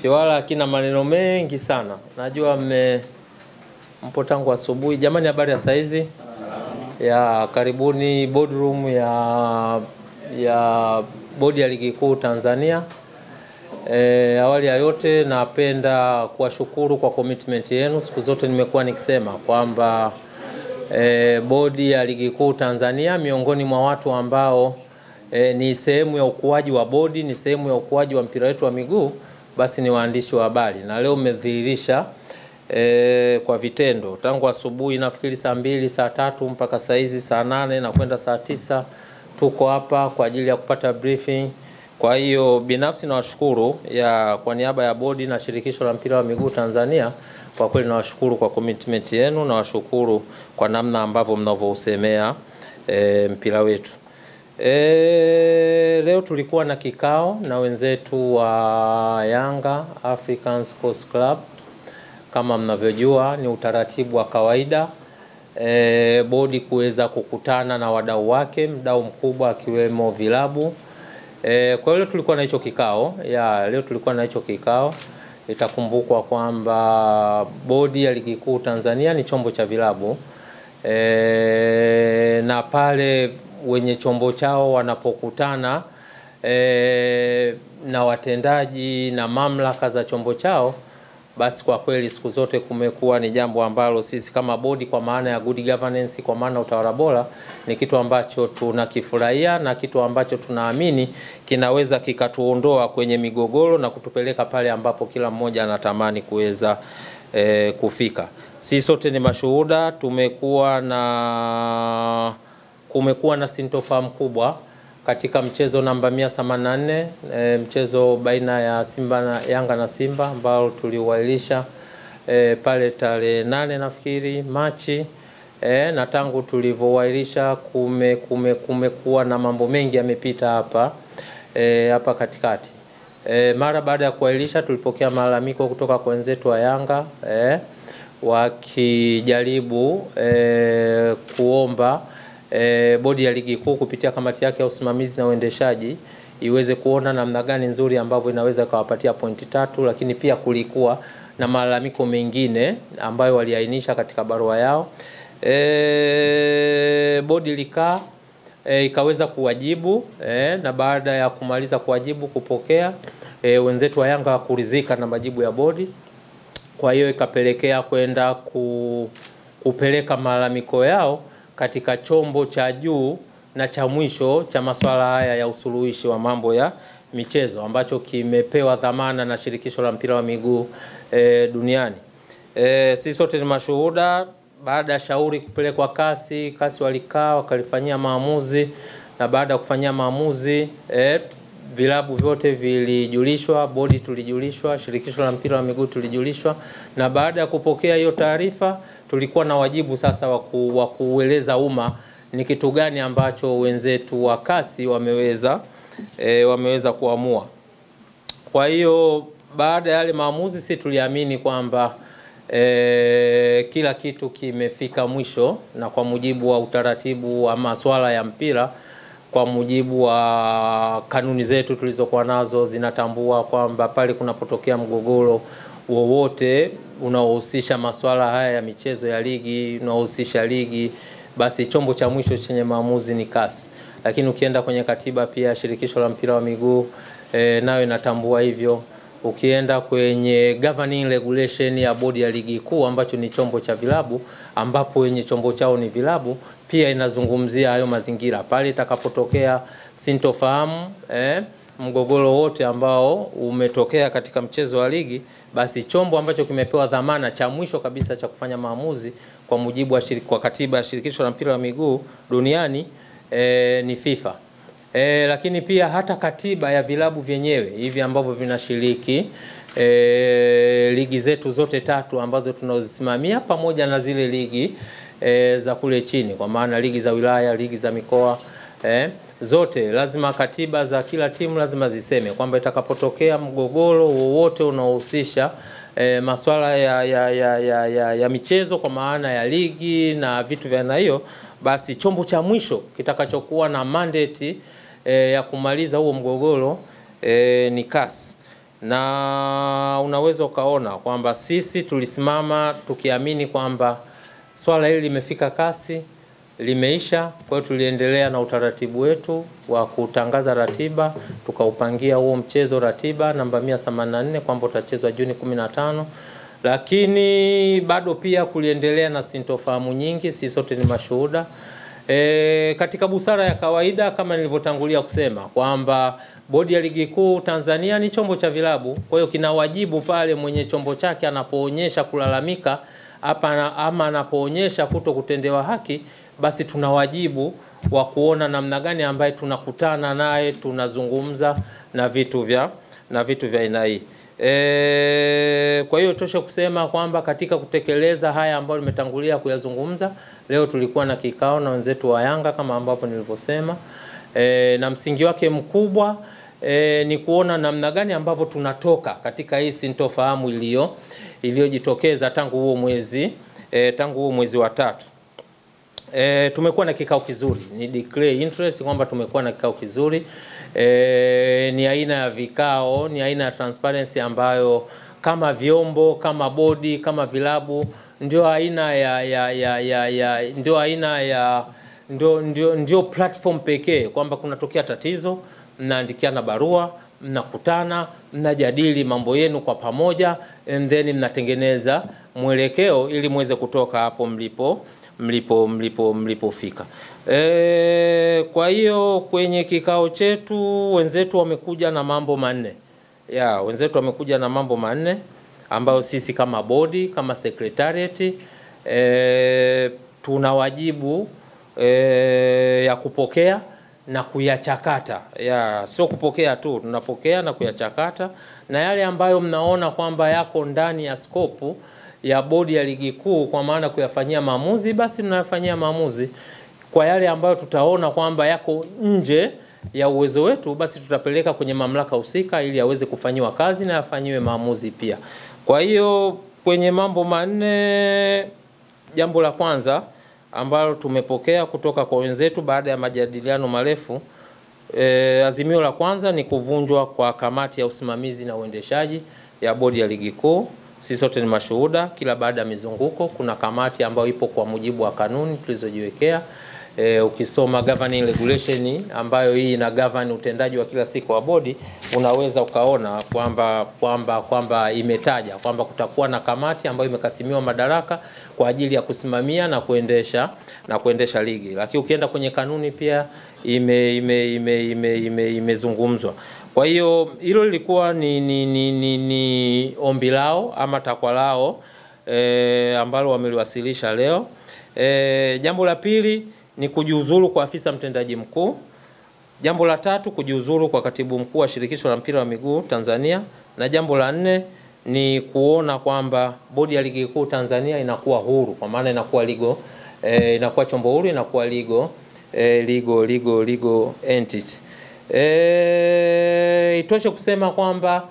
Chewala kina maneno mengi sana. Najua mpo tangu asubuhi. Jamani, habari ya saizi? Ya karibuni boardroom ya bodi ya ligi kuu Tanzania. Awali ya yote napenda kuwashukuru kwa commitment yenu. Siku zote nimekuwa nikisema kwamba bodi ya ligi kuu Tanzania miongoni mwa watu ambao ni sehemu ya ukuaji wa bodi, ni sehemu ya ukuaji wa mpira wetu wa miguu, basi ni waandishi wa habari. Na leo umedhihirisha kwa vitendo. Tangu asubuhi nafikiri saa 2, saa 3 mpaka saa hizi saa 8 na kwenda saa 9 tuko hapa kwa ajili ya kupata briefing. Kwa hiyo binafsi nawashukuru kwa niaba ya bodi na shirikisho la mpira wa miguu Tanzania, kwa kweli nawashukuru kwa commitment yenu, nawashukuru kwa namna ambavyo mnavyosemea mpira wetu. Leo tulikuwa na kikao na wenzetu wa Yanga African Sports Club. Kama mnavyojua ni utaratibu wa kawaida bodi kuweza kukutana na wadau wake, mdau mkubwa akiwemo vilabu. Kwa hiyo tulikuwa na hicho kikao. Leo tulikuwa na hicho kikao. Itakumbukwa kwamba bodi ya ligi kuu Tanzania ni chombo cha vilabu. Na pale wenye chombo chao wanapokutana na watendaji na mamlaka za chombo chao, basi kwa kweli siku zote kumekuwa ni jambo ambalo sisi kama bodi, kwa maana ya good governance, kwa maana utawala bora, ni kitu ambacho tunakifurahia na kitu ambacho tunaamini kinaweza kikatuondoa kwenye migogoro na kutupeleka pale ambapo kila mmoja anatamani kuweza kufika. Sisi sote ni mashuhuda, kumekuwa na sintofahamu kubwa katika mchezo namba 184, mchezo baina ya Yanga na Simba ambao tuliwailisha pale tarehe 8 nafikiri Machi. Na tangu tulivyowailisha kumekuwa na mambo mengi yamepita hapa katikati. Mara baada ya kuwailisha tulipokea malalamiko kutoka kwa wenzetu wa Yanga wakijaribu kuomba bodi ya ligi kuu kupitia kamati yake ya usimamizi na uendeshaji iweze kuona namna gani nzuri ambavyo inaweza kuwapatia pointi 3, lakini pia kulikuwa na malalamiko mengine ambayo waliainisha katika barua yao. Bodi ikaweza kuwajibu na baada ya kumaliza kuwajibu kupokea, wenzetu wa Yanga kuridhika na majibu ya bodi. Kwa hiyo ikapelekea kwenda kupeleka malalamiko yao katika chombo cha juu na cha mwisho cha masuala haya ya usuluhishi wa mambo ya michezo, ambacho kimepewa dhamana na shirikisho la mpira wa miguu duniani. Sisi sote ni mashuhuda. Baada ya shauri kupelekwa kasi walikaa wakalifanyia maamuzi, na baada ya kufanyia maamuzi vilabu vyote vilijulishwa, bodi tulijulishwa, shirikisho la mpira wa miguu tulijulishwa, na baada ya kupokea hiyo taarifa tulikuwa na wajibu sasa wa kueleza umma ni kitu gani ambacho wenzetu wa kasi wameweza kuamua. Kwa hiyo baada ya yale maamuzi sisi tuliamini kwamba kila kitu kimefika mwisho, na kwa mujibu wa utaratibu wa masuala ya mpira, kwa mujibu wa kanuni zetu tulizokuwa nazo zinatambua kwamba pale kunapotokea mgogoro wowote unaohusisha masuala haya ya michezo ya ligi, unaohusisha ligi, basi chombo cha mwisho chenye maamuzi ni kasi. Lakini ukienda kwenye katiba pia shirikisho la mpira wa miguu nayo inatambua hivyo. Ukienda kwenye governing regulation ya bodi ya ligi kuu ambacho ni chombo cha vilabu, ambapo wenye chombo chao ni vilabu, pia inazungumzia hayo mazingira. Pale itakapotokea sintofahamu, mgogoro wote ambao umetokea katika mchezo wa ligi, basi chombo ambacho kimepewa dhamana cha mwisho kabisa cha kufanya maamuzi kwa mujibu wa katiba ya shirikisho la mpira wa miguu duniani ni FIFA. Lakini pia hata katiba ya vilabu vyenyewe hivi ambavyo vinashiriki ligi zetu zote 3 ambazo tunazozisimamia, pamoja na zile ligi za kule chini, kwa maana ligi za wilaya, ligi za mikoa, zote lazima katiba za kila timu lazima ziseme kwamba itakapotokea mgogoro wowote unaohusisha masuala ya michezo, kwa maana ya ligi na vitu vya aina hiyo, basi chombo cha mwisho kitakachokuwa na mandate ya kumaliza huo mgogoro ni CAS. Na unaweza ukaona kwamba sisi tulisimama tukiamini kwamba swala hili limefika kasi, limeisha. Kwa hiyo tuliendelea na utaratibu wetu wa kutangaza ratiba, tukaupangia huo mchezo ratiba namba 184 kwamba utachezwa Juni 15. Lakini bado pia kuliendelea na sintofahamu nyingi, sisi sote ni mashuhuda. Katika busara ya kawaida kama nilivyotangulia kusema kwamba Bodi ya Ligi Kuu Tanzania ni chombo cha vilabu, kwa hiyo kina wajibu pale mwenye chombo chake anapoonyesha kulalamika ama anapoonyesha kuto kutendewa haki, basi tuna wajibu wa kuona namna gani ambaye tunakutana naye, tunazungumza na vitu vya aina hii. Kwa hiyo tosha kusema kwamba katika kutekeleza haya ambayo nimetangulia kuyazungumza, leo tulikuwa na kikao na wenzetu wa Yanga kama ambapo nilivyosema, na msingi wake mkubwa ni kuona namna gani ambavyo tunatoka katika hii sintofahamu iliyojitokeza tangu huo mwezi wa 3. Tumekuwa na kikao kizuri, ni declare interest kwamba tumekuwa na kikao kizuri. Ni aina ya vikao, ni aina ya transparency ambayo kama vyombo, kama bodi, kama vilabu ndio ndio platform pekee kwamba kunatokea tatizo, mnaandikiana barua, mnakutana, mnajadili mambo yenu kwa pamoja, and then mnatengeneza mwelekeo ili muweze kutoka hapo mlipofika. Kwa hiyo kwenye kikao chetu wenzetu wamekuja na mambo manne. Wenzetu wamekuja na mambo manne ambayo sisi kama bodi, kama secretariat tuna wajibu ya kupokea na kuyachakata. Sio kupokea tu, tunapokea na kuyachakata, na yale ambayo mnaona kwamba yako ndani ya skopu ya Bodi ya Ligi Kuu kwa maana kuyafanyia maamuzi, basi tunayafanyia maamuzi. Kwa yale ambayo tutaona kwamba yako nje ya uwezo wetu, basi tutapeleka kwenye mamlaka husika ili yaweze kufanyiwa kazi na yafanyiwe maamuzi pia. Kwa hiyo kwenye mambo manne, jambo la kwanza ambalo tumepokea kutoka kwa wenzetu baada ya majadiliano marefu, azimio la kwanza ni kuvunjwa kwa kamati ya usimamizi na uendeshaji ya Bodi ya Ligi Kuu. Sisi sote ni mashuhuda, kila baada ya mizunguko kuna kamati ambayo ipo kwa mujibu wa kanuni tulizojiwekea. Ukisoma governing regulation ambayo hii ina govern utendaji wa kila siku wa bodi, unaweza ukaona kwamba imetaja kwamba kutakuwa na kamati ambayo imekasimiwa madaraka kwa ajili ya kusimamia na kuendesha ligi. Lakini ukienda kwenye kanuni pia imezungumzwa. Kwa hiyo hilo lilikuwa ni ombi lao ama takwa lao ambalo wameliwasilisha leo. Jambo la pili ni kujiuzulu kwa afisa mtendaji mkuu. Jambo la tatu kujiuzulu kwa katibu mkuu wa Shirikisho la Mpira wa Miguu Tanzania, na jambo la nne ni kuona kwamba Bodi ya Ligi Kuu Tanzania inakuwa huru, kwa maana inakuwa inakuwa chombo huru, inakuwa legal entity. Itoshe kusema kwamba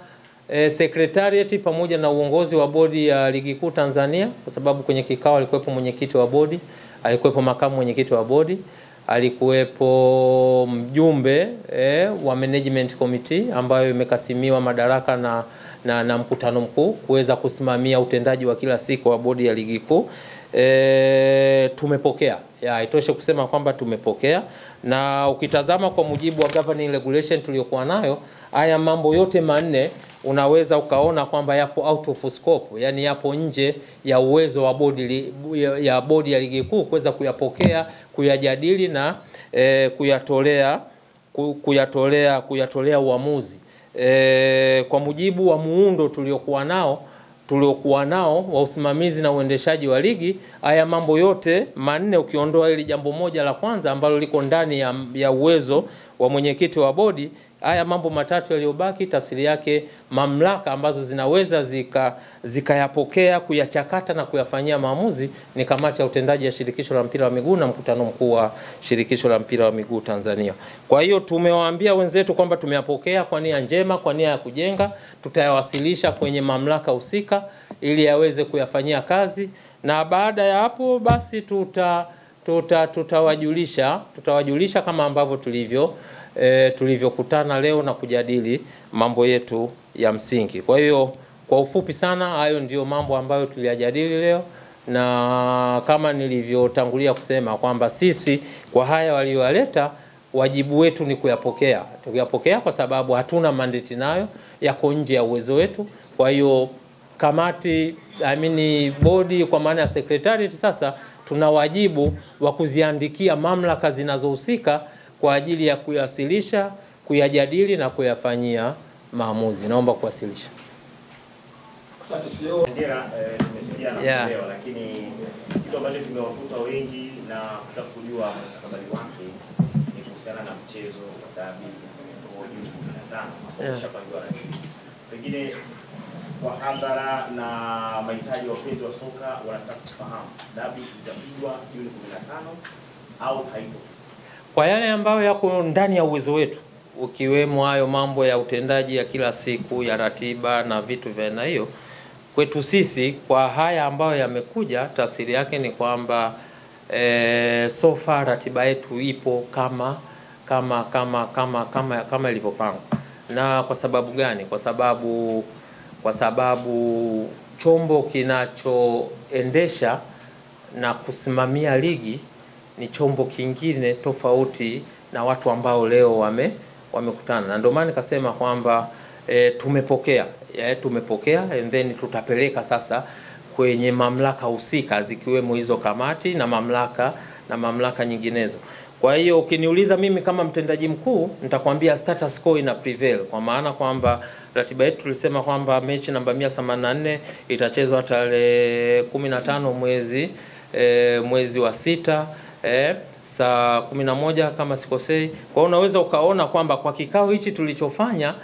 secretariat pamoja na uongozi wa Bodi ya Ligi Kuu Tanzania, kwa sababu kwenye kikao alikuwepo mwenyekiti wa bodi, alikuwepo makamu mwenyekiti wa bodi, alikuwepo mjumbe wa management committee ambayo imekasimiwa madaraka na mkutano mkuu kuweza kusimamia utendaji wa kila siku wa Bodi ya Ligi Kuu. Tumepokea. Itoshe kusema kwamba tumepokea, na ukitazama kwa mujibu wa governing regulation tuliyokuwa nayo, haya mambo yote manne unaweza ukaona kwamba yapo out of scope, yani yapo nje ya uwezo wa Bodi ya Ligi Kuu kuweza kuyapokea, kuyajadili na kuyatolea uamuzi. Kwa mujibu wa muundo tuliokuwa nao wa usimamizi na uendeshaji wa ligi, haya mambo yote manne ukiondoa ili jambo moja la kwanza ambalo liko ndani ya uwezo wa mwenyekiti wa bodi, haya mambo matatu yaliyobaki tafsiri yake mamlaka ambazo zinaweza zikayapokea, kuyachakata na kuyafanyia maamuzi ni kamati ya utendaji ya Shirikisho la Mpira wa Miguu na mkutano mkuu wa Shirikisho la Mpira wa Miguu Tanzania. Kwa hiyo tumewaambia wenzetu kwamba tumeyapokea kwa nia njema, kwa nia ya kujenga, tutayawasilisha kwenye mamlaka husika ili yaweze kuyafanyia kazi, na baada ya hapo basi tutawajulisha kama ambavyo tulivyokutana leo na kujadili mambo yetu ya msingi. Kwa hiyo Kwa ufupi sana, hayo ndio mambo ambayo tuliyajadili leo, na kama nilivyotangulia kusema kwamba sisi kwa haya walioaleta, wajibu wetu ni kuyapokea. Tukiyapokea kwa sababu hatuna mandate nayo, yako nje ya uwezo wetu. Kwa hiyo kamati, bodi kwa maana ya secretariat, sasa tuna wajibu wa kuziandikia mamlaka zinazohusika kwa ajili ya kuyawasilisha, kuyajadili na kuyafanyia maamuzi. Naomba kuwasilisha. Asante CEO. Tumesikia na kuelewa, lakini kitu ambacho kimewakuta wengi na kutaka kujua mustakabali wake ni kuhusiana na mchezo wa dabi wa Juni 15 ushapangiwa na nini. Pengine kwa hadhara na mahitaji ya wapenzi wa soka wanataka kufahamu dabi itapigwa Juni 15 au haito. Kwa yale ambayo yako ndani ya uwezo wetu, ukiwemo hayo mambo ya utendaji ya kila siku ya ratiba na vitu vya aina hiyo, kwetu sisi kwa haya ambayo yamekuja, tafsiri yake ni kwamba so far ratiba yetu ipo kama ilivyopangwa. Na kwa sababu gani? Kwa sababu chombo kinachoendesha na kusimamia ligi ni chombo kingine tofauti na watu ambao leo wamekutana. Na ndio maana nikasema kwamba tumepokea and then tutapeleka sasa kwenye mamlaka husika zikiwemo hizo kamati na mamlaka nyinginezo. Kwa hiyo ukiniuliza mimi kama mtendaji mkuu, nitakwambia status quo ina prevail, kwa maana kwamba ratiba yetu tulisema kwamba mechi namba 184 itachezwa tarehe 15 mwezi wa 6 saa 11 kama sikosei. Kwa hiyo unaweza ukaona kwamba kwa kikao hichi tulichofanya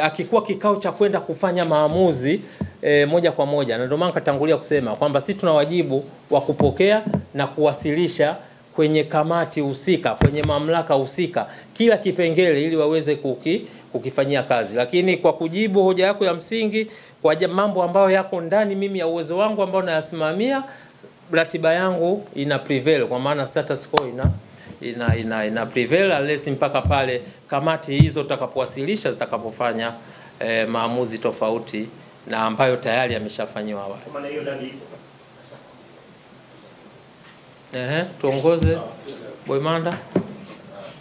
akikuwa kikao cha kwenda kufanya maamuzi moja kwa moja, na ndio maana katangulia kusema kwamba sisi tuna wajibu wa kupokea na kuwasilisha kwenye kamati husika, kwenye mamlaka husika kila kipengele ili waweze kukifanyia kazi. Lakini kwa kujibu hoja yako ya msingi, kwa mambo ambayo yako ndani mimi ya uwezo wangu ambao nayasimamia, ratiba yangu ina prevail, kwa maana status quo ina prevail unless mpaka pale kamati hizo tutakapowasilisha zitakapofanya maamuzi tofauti na ambayo tayari yameshafanywa awali. Kwa maana hiyo dabi tuongoze Boimanda.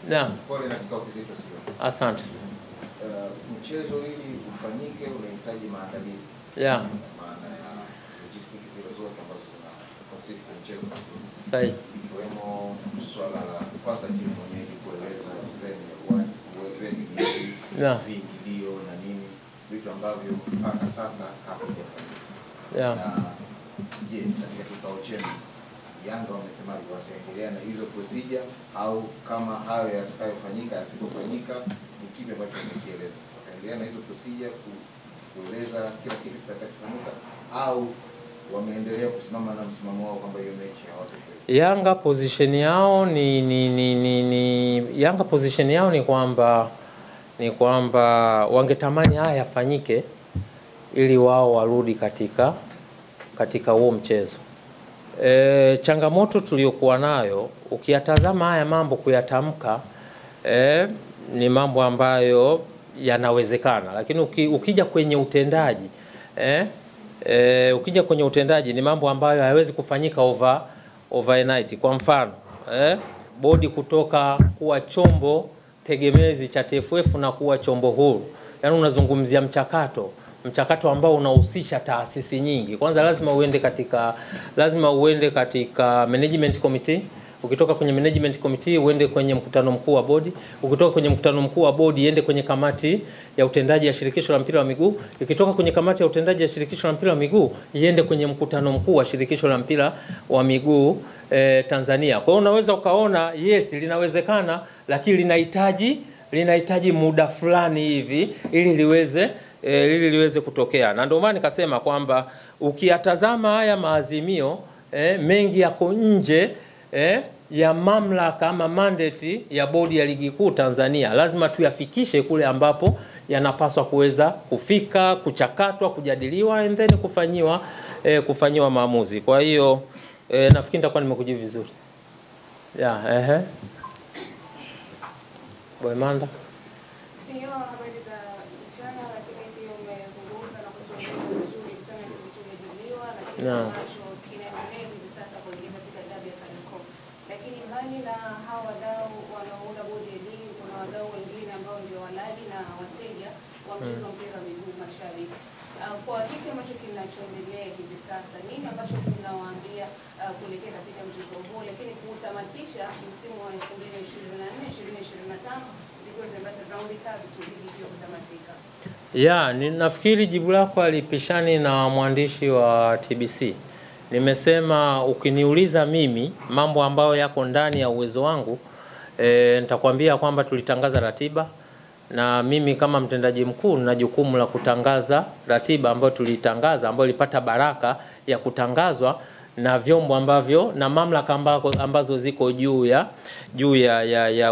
Naam. Pole na kikao kizito sio. Asante. Mchezo ili ufanyike unahitaji maandalizi. Maana ya logistics zile zote ambazo zina consist mchezo mzima. Sahihi. Ikiwemo swala la kwanza timu mwenyewe kueleza plan ya uwanja, viingilio na nini, vitu ambavyo mpaka sasa havijafanyika. Na je, katika kikao chenu Yanga wamesemaje, wataendelea na hizo procedure au kama hayo yatakayofanyika yasipofanyika ni kipi ambacho wamekieleza? Wataendelea na hizo procedure kueleza kila kitu kitakachofanyika au wameendelea kusimama na msimamo wao kwamba hiyo mechi hawatacheza? Yanga position yao ni kwamba wangetamani haya yafanyike ili wao warudi katika huo mchezo. Changamoto tuliyokuwa nayo, ukiyatazama haya mambo kuyatamka ni mambo ambayo yanawezekana, lakini ukija kwenye utendaji ni mambo ambayo hayawezi kufanyika overnight. Kwa mfano bodi kutoka kuwa chombo tegemezi cha TFF na kuwa chombo huru, yaani unazungumzia mchakato ambao unahusisha taasisi nyingi. Kwanza lazima uende katika management committee. Ukitoka kwenye management committee uende kwenye mkutano mkuu wa bodi. Ukitoka kwenye mkutano mkuu wa bodi iende kwenye kamati ya utendaji ya shirikisho la mpira wa miguu. Ikitoka kwenye kamati ya utendaji ya shirikisho la mpira wa miguu iende kwenye mkutano mkuu wa shirikisho la mpira wa miguu Tanzania. Kwa hiyo unaweza ukaona yes linawezekana, lakini linahitaji muda fulani hivi ili liweze kutokea. Na ndio maana nikasema kwamba ukiyatazama haya maazimio mengi yako nje ya mamlaka ama mandate ya bodi ya ligi kuu Tanzania. Lazima tuyafikishe kule ambapo yanapaswa kuweza kufika, kuchakatwa, kujadiliwa and then kufanyiwa maamuzi. Kwa hiyo nafikiri nitakuwa nimekujibu vizuri. Boimanda. Sio habari za mchana, lakini pia ambacho kinaendelea hivi sasa kuingia katika dabi ya Kariakoo. Lakini mbali na hawa wadau wanaounda bodi ya ligi, kuna wadau wengine ambao ndio walaji na wateja wa mchezo wa mpira wa miguu mashariki. Kwa hiki ambacho kinachoendelea hivi sasa, nini ambacho tunawaambia kuelekea katika mchezo huo, lakini kutamatisha msimu wa 2024-2025 zikiwa zimebaki raundi tatu tu ligi hiyo kutamatika? Ninafikiri jibu lako alipishani na mwandishi wa TBC. Nimesema ukiniuliza mimi mambo ambayo yako ndani ya uwezo wangu, nitakwambia kwamba tulitangaza ratiba, na mimi kama mtendaji mkuu na jukumu la kutangaza ratiba ambayo tulitangaza, ambayo ilipata baraka ya kutangazwa na vyombo ambavyo na mamlaka ambazo ziko juu ya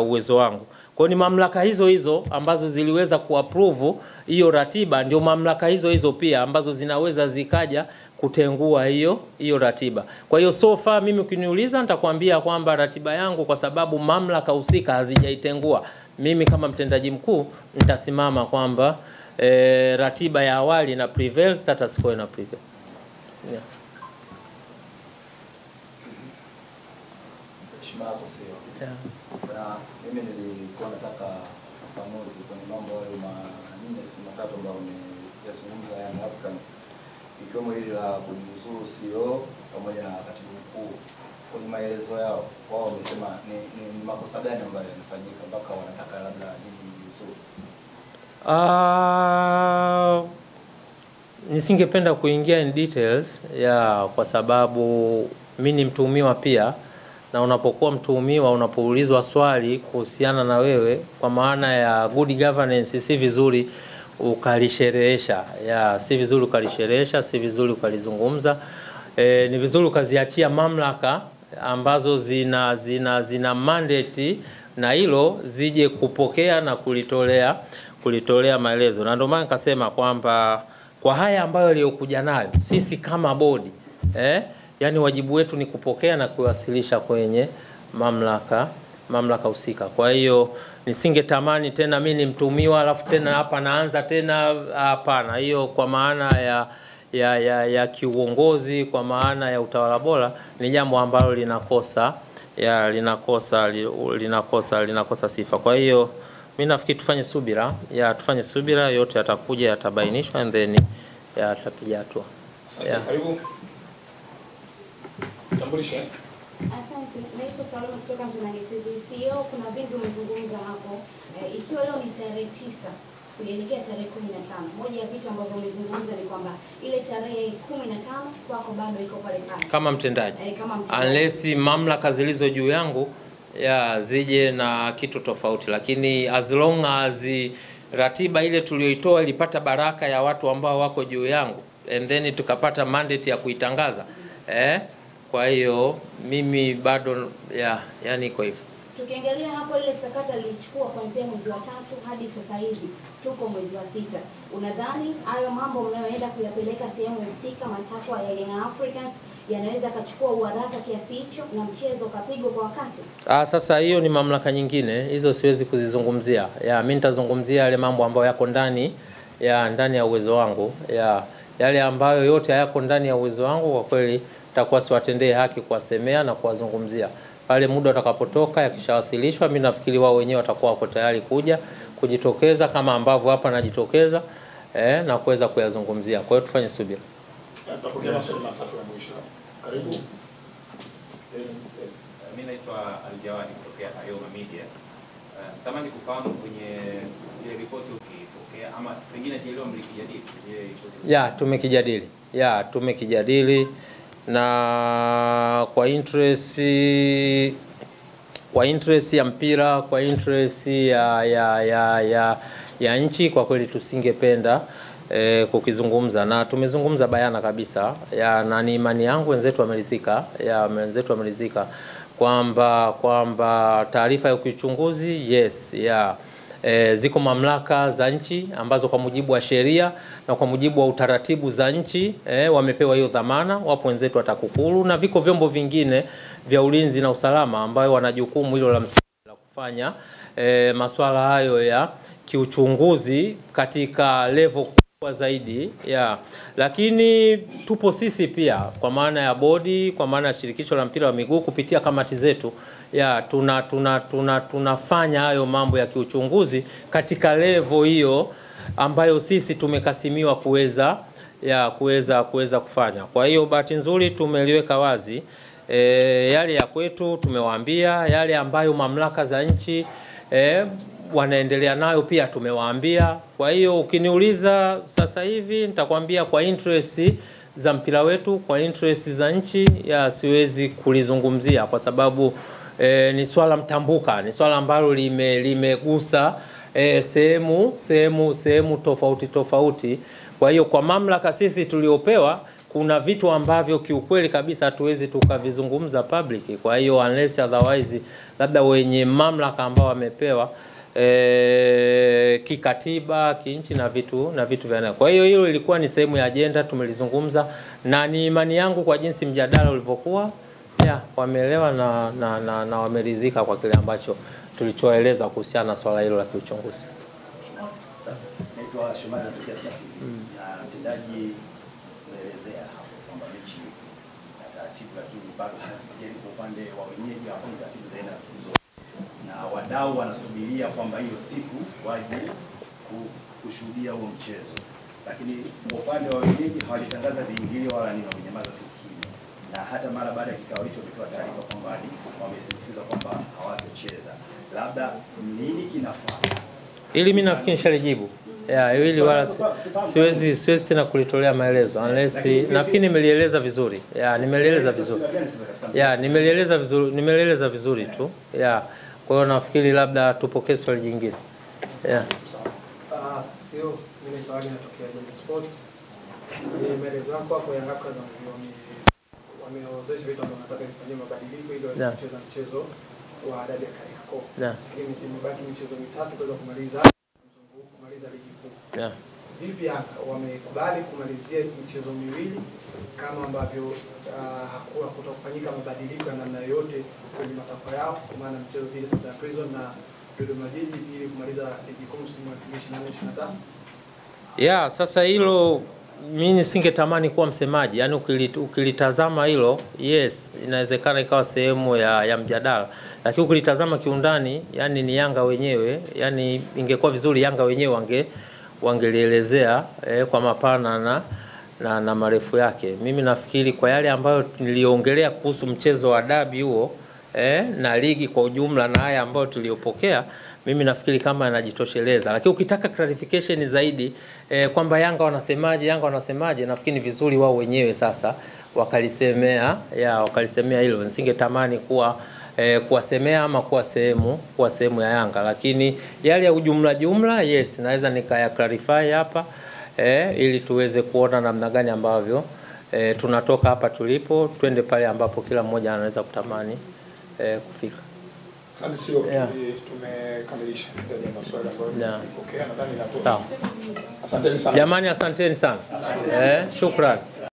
uwezo wangu. Kwa ni mamlaka hizo ambazo ziliweza kuapprove hiyo ratiba, ndio mamlaka hizo pia ambazo zinaweza zikaja kutengua hiyo ratiba. Kwa hiyo so far mimi ukiniuliza nitakwambia kwamba ratiba yangu, kwa sababu mamlaka husika hazijaitengua, mimi kama mtendaji mkuu nitasimama kwamba ratiba ya awali na prevail, status quo na prevail. Mimi nilikuwa nataka ufafanuzi kwenye mambo hayo manne matatu ambayo nimezungumza Young Africans, ikiwemo hili la kujiuzuru CEO pamoja na katibu mkuu. Kwenye maelezo yao wao wamesema ni makosa gani ambayo yanafanyika mpaka wanataka labda nijiuzuru? Nisingependa kuingia in details kwa sababu mimi ni mtuhumiwa pia, na unapokuwa mtuhumiwa, unapoulizwa swali kuhusiana na wewe kwa maana ya good governance, si vizuri ukalisherehesha. Si vizuri ukalisherehesha, si vizuri ukalizungumza. Ni vizuri ukaziachia mamlaka ambazo zina mandate na hilo zije kupokea na kulitolea maelezo. Na ndio maana nikasema kwamba kwa haya ambayo aliyokuja nayo sisi kama bodi, yani wajibu wetu ni kupokea na kuwasilisha kwenye mamlaka husika. Kwa hiyo nisingetamani tena mimi ni mtumiwa alafu tena hapa naanza tena, hapana. Hiyo kwa maana ya kiuongozi, kwa maana ya utawala bora, ni jambo ambalo linakosa sifa. Kwa hiyo mimi nafikiri tufanye subira, yote yatakuja, yatabainishwa, and then yatapiga hatua. Karibu. Tambulishe. Asante. Naitwa Salome kutoka Mtanange TV. CEO, kuna vingi umezungumza hapo. Ikiwa leo ni tarehe 9 kuelekea tarehe 15, moja ya vitu ambavyo umezungumza ni kwamba ile tarehe 15 kwako bado iko pale pale kama mtendaji. Unless mamlaka zilizo juu yangu zije na kitu tofauti, lakini as long as ratiba ile tuliyoitoa ilipata baraka ya watu ambao wako juu yangu, and then tukapata mandate ya kuitangaza, kwa hiyo mimi bado yani iko hivyo. Tukiangalia hapo ile sakata lilichukua kuanzia mwezi wa 3 hadi sasa hivi tuko mwezi wa 6. Unadhani hayo mambo mnayoenda kuyapeleka sehemu husika, matakwa ya Young Africans yanaweza kachukua uharaka kiasi hicho na mchezo kapigwa kwa wakati? Sasa hiyo ni mamlaka nyingine, hizo siwezi kuzizungumzia. Mimi nitazungumzia yale mambo ambayo yako ndani ya uwezo wangu. Yale ambayo yote hayako ndani ya uwezo wangu, kwa kweli nitakuwa siwatendee haki kuwasemea na kuwazungumzia. Pale muda utakapotoka, yakishawasilishwa, mimi nafikiri wao wenyewe watakuwa wako tayari kujitokeza kama ambavyo hapa najitokeza na kuweza kuyazungumzia. Kwa hiyo tufanye subira. Tutapokea maswali matatu ya mwisho. Karibu. Yes. Mimi naitwa Aljawadi kutoka Ayoma Media. Tamani kufahamu kwenye ile ripoti ukipokea ama pengine leo mlikijadili ile ripoti? Tumekijadili na kwa interest ya mpira, kwa interest ya nchi, kwa kweli tusingependa kukizungumza, na tumezungumza bayana kabisa na ni imani yangu wenzetu wamelizika kwamba taarifa ya uchunguzi ziko mamlaka za nchi ambazo kwa mujibu wa sheria na kwa mujibu wa utaratibu za nchi wamepewa hiyo dhamana. Wapo wenzetu wa TAKUKURU na viko vyombo vingine vya ulinzi na usalama ambayo wana jukumu hilo la msingi la kufanya masuala hayo ya kiuchunguzi katika level kwa zaidi lakini tupo sisi pia kwa maana ya bodi, kwa maana ya shirikisho la mpira wa miguu kupitia kamati zetu tunafanya hayo mambo ya kiuchunguzi katika level hiyo ambayo sisi tumekasimiwa kuweza kufanya. Kwa hiyo bahati nzuri tumeliweka wazi yale ya kwetu, tumewaambia yale ambayo mamlaka za nchi wanaendelea nayo pia tumewaambia. Kwa hiyo ukiniuliza sasa hivi nitakwambia kwa interest za mpira wetu, kwa interest za nchi siwezi kulizungumzia kwa sababu ni swala mtambuka, ni swala ambalo limegusa sehemu tofauti. Kwa hiyo kwa mamlaka sisi tuliopewa kuna vitu ambavyo kiukweli kabisa hatuwezi tukavizungumza public. Kwa hiyo unless otherwise labda wenye mamlaka ambao wamepewa kikatiba, kinchi na vitu vya. Kwa hiyo hilo ilikuwa ni sehemu ya agenda, tumelizungumza na ni imani yangu kwa jinsi mjadala ulivyokuwa wameelewa na wameridhika kwa kile ambacho tulichoeleza kuhusiana na swala hilo la kiuchunguzi. Naitwa Shomari natokea State. Mtendaji unaelezea hapo kwamba mechi na taratibu lakini bado hazijajengwa kwa upande wa wenyeji hapo taratibu za aina hizo. Na wadau wanasubiria kwamba hiyo siku waje kushuhudia huo mchezo. Lakini kwa upande wa wenyeji hawalitangaza viingilio wala nini, wamenyamaza tu kimya. Na hata mara baada ya kikao hicho wametoa taarifa kwamba wamesisitiza kwamba hawatocheza. Labda nini kinafaa? Ili mimi nafikiri nishalijibu. Hili wala siwezi tena kulitolea maelezo unless nafikiri nimelieleza vizuri. Nimelieleza vizuri. Nimelieleza vizuri tu. Kwa hiyo nafikiri labda tupokee swali jingine. Sio mimi swali natokea Jembe Sports. Maelezo yako hapo Young Africans wameozesha vitu ambavyo wanataka kufanyia mabadiliko ili waweze kucheza mchezo wa dabi ya Kariakoo. Lakini imebaki michezo mitatu kuweza kumaliza ligi kuu. Vipi wamekubali kumalizia michezo miwili kama ambavyo hakuna kutofanyika mabadiliko ya namna yoyote kwenye matakwa yao, kwa maana mchezo dhidi ya Prison na Dodoma Jiji ili kumaliza ligi kuu msimu wa 2024-2025? Sasa hilo mimi nisingetamani kuwa msemaji. Yaani ukilitazama hilo inawezekana ikawa sehemu ya mjadala. Lakini ukilitazama kiundani yani ni Yanga wenyewe, yani ingekuwa vizuri Yanga wenyewe wangelielezea kwa mapana na marefu yake. Mimi nafikiri kwa yale ambayo niliongelea kuhusu mchezo wa dabi huo na ligi kwa ujumla na haya ambayo tuliopokea, mimi nafikiri kama yanajitosheleza. Lakini ukitaka clarification zaidi kwamba Yanga wanasemaje, nafikiri ni vizuri wao wenyewe sasa wakalisemea hilo. Nisingetamani kuwasemea ama kuwa sehemu ya Yanga, lakini yale ya jumla naweza nikaya clarify hapa ili tuweze kuona namna gani ambavyo tunatoka hapa tulipo twende pale ambapo kila mmoja anaweza kutamani kufika. Asante, sio tumekamilisha ndio maswali ambayo tulipokea, nadhani hapo. Sawa. Asanteni sana. Jamani, asanteni sana. Shukrani.